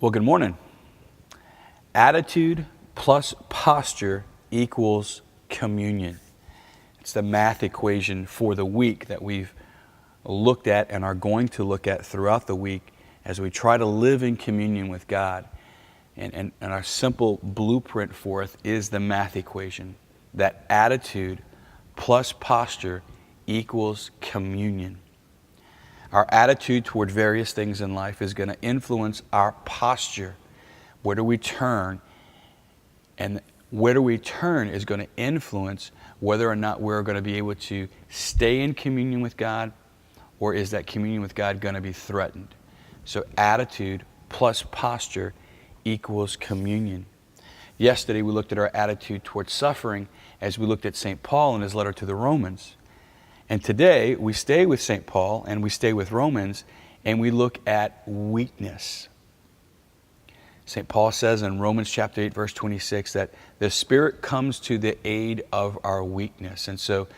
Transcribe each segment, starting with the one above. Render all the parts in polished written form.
Well, good morning. Attitude plus posture equals communion. It's the math equation for the week that we've looked at and are going to look at throughout the week as we try to live in communion with God. And our simple blueprint for it is the math equation, that attitude plus posture equals communion. Our attitude toward various things in life is going to influence our posture. Where do we turn? And where do we turn is going to influence whether or not we're going to be able to stay in communion with God, or is that communion with God going to be threatened? So attitude plus posture equals communion. Yesterday we looked at our attitude towards suffering as we looked at St. Paul in his letter to the Romans. And today we stay with St. Paul and we stay with Romans and we look at weakness. St. Paul says in Romans chapter 8 verse 26 that the Spirit comes to the aid of our weakness. And so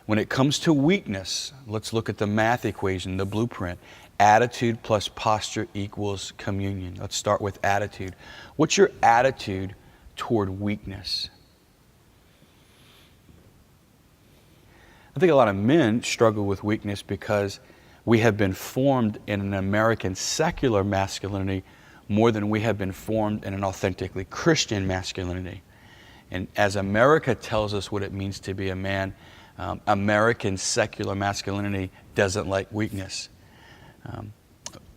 when it comes to weakness, let's look at the math equation, the blueprint. Attitude plus posture equals communion. Let's start with attitude. What's your attitude toward weakness? I think a lot of men struggle with weakness because we have been formed in an American secular masculinity more than we have been formed in an authentically Christian masculinity. And as America tells us what it means to be a man, American secular masculinity doesn't like weakness.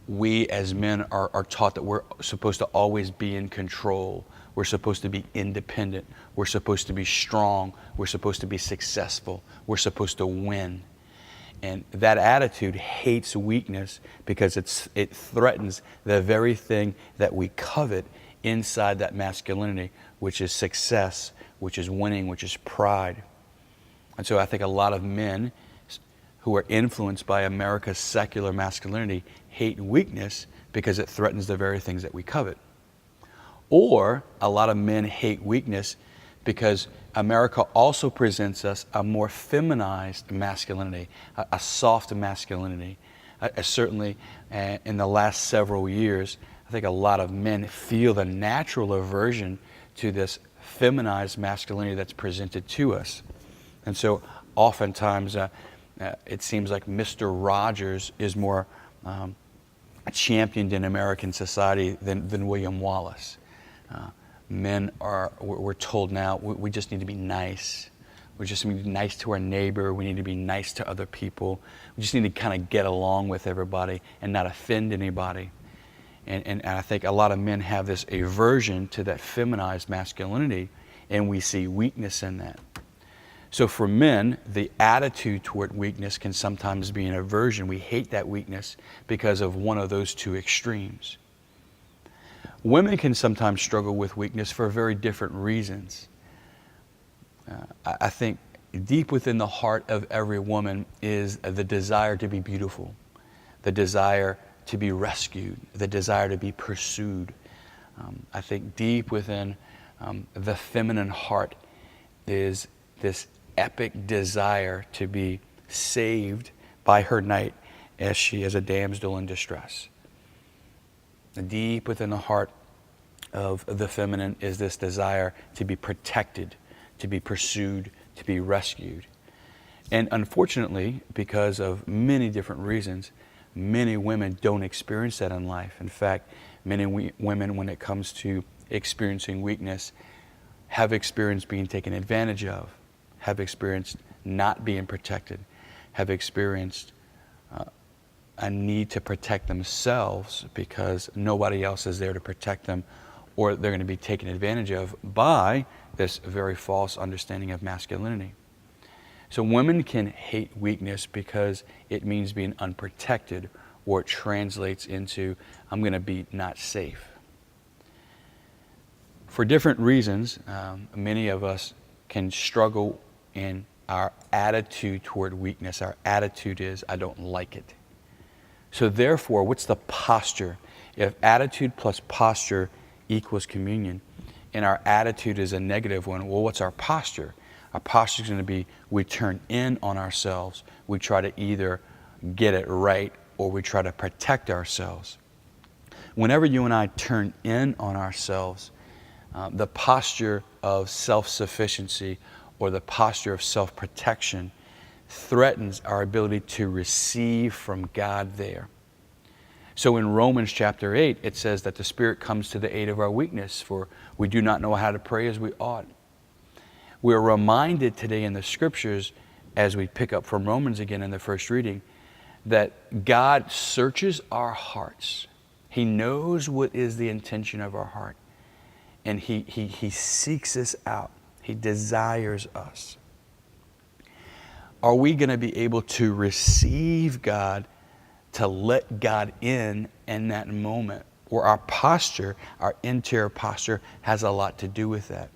We as men are taught that we're supposed to always be in control. We're supposed to be independent. We're supposed to be strong. We're supposed to be successful. We're supposed to win. And that attitude hates weakness because it threatens the very thing that we covet inside that masculinity, which is success, which is winning, which is pride. And so I think a lot of men who are influenced by America's secular masculinity hate weakness because it threatens the very things that we covet. Or a lot of men hate weakness because America also presents us a more feminized masculinity, a soft masculinity. Certainly in the last several years, I think a lot of men feel the natural aversion to this feminized masculinity that's presented to us. And so oftentimes it seems like Mr. Rogers is more championed in American society than William Wallace. We're told now we just need to be nice. We just need to be nice to our neighbor. We need to be nice to other people. We just need to kind of get along with everybody and not offend anybody. And I think a lot of men have this aversion to that feminized masculinity, and we see weakness in that. So for men, the attitude toward weakness can sometimes be an aversion. We hate that weakness because of one of those two extremes. Women can sometimes struggle with weakness for very different reasons. I think deep within the heart of every woman is the desire to be beautiful, the desire to be rescued, the desire to be pursued. I think deep within the feminine heart is this epic desire to be saved by her knight as she is a damsel in distress. Deep within the heart of the feminine is this desire to be protected, to be pursued, to be rescued. And unfortunately, because of many different reasons, many women don't experience that in life. In fact, many women, when it comes to experiencing weakness, have experienced being taken advantage of, have experienced not being protected, have experienced a need to protect themselves because nobody else is there to protect them, or they're going to be taken advantage of by this very false understanding of masculinity. So women can hate weakness because it means being unprotected, or it translates into, I'm going to be not safe. For different reasons, many of us can struggle in our attitude toward weakness. Our attitude is, I don't like it. So therefore, what's the posture? If attitude plus posture equals communion, and our attitude is a negative one, well, what's our posture? Our posture is going to be, we turn in on ourselves. We try to either get it right or we try to protect ourselves. Whenever you and I turn in on ourselves, the posture of self-sufficiency or the posture of self-protection threatens our ability to receive from God there. So in Romans chapter 8, it says that the Spirit comes to the aid of our weakness, for we do not know how to pray as we ought. We're reminded today in the Scriptures, as we pick up from Romans again in the first reading, that God searches our hearts. He knows what is the intention of our heart. And He seeks us out. He desires us. Are we going to be able to receive God, to let God in that moment? Or our posture, our interior posture, has a lot to do with that.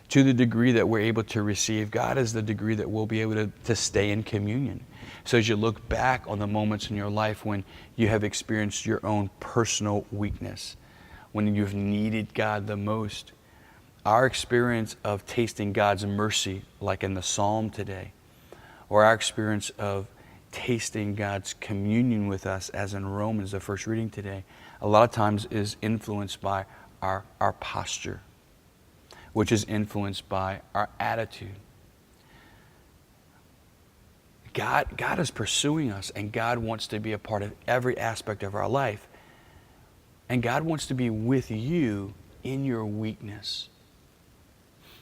To the degree that we're able to receive God is the degree that we'll be able to stay in communion. So as you look back on the moments in your life when you have experienced your own personal weakness, when you've needed God the most, our experience of tasting God's mercy, like in the Psalm today, or our experience of tasting God's communion with us, as in Romans, the first reading today, a lot of times is influenced by our posture, which is influenced by our attitude. God is pursuing us, and God wants to be a part of every aspect of our life. And God wants to be with you in your weakness.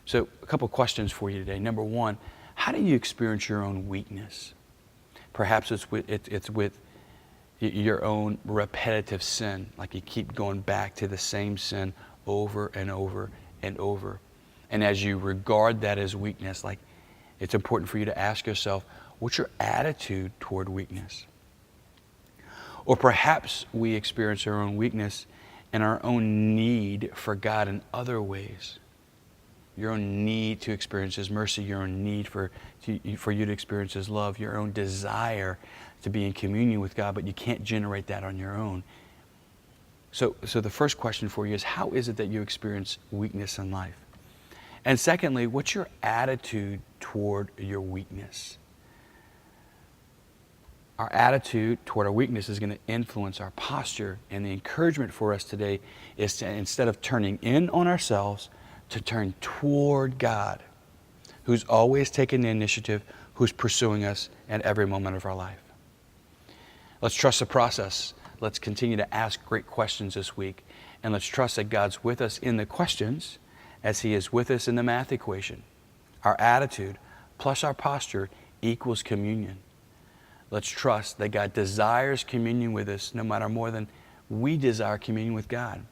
So a couple questions for you today. Number one, how do you experience your own weakness? Perhaps it's with your own repetitive sin, like you keep going back to the same sin over and over and over. And as you regard that as weakness, like, it's important for you to ask yourself, what's your attitude toward weakness? Or perhaps we experience our own weakness and our own need for God in other ways. Your own need to experience His mercy, your own need for you to experience His love, your own desire to be in communion with God, but you can't generate that on your own. So the first question for you is, how is it that you experience weakness in life? And secondly, what's your attitude toward your weakness? Our attitude toward our weakness is going to influence our posture, and the encouragement for us today is to, instead of turning in on ourselves, to turn toward God, who's always taking the initiative, who's pursuing us at every moment of our life. Let's trust the process. Let's continue to ask great questions this week, and let's trust that God's with us in the questions as He is with us in the math equation. Our attitude plus our posture equals communion. Let's trust that God desires communion with us no matter more than we desire communion with God.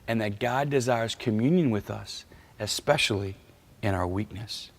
And that God desires communion with us, especially in our weakness.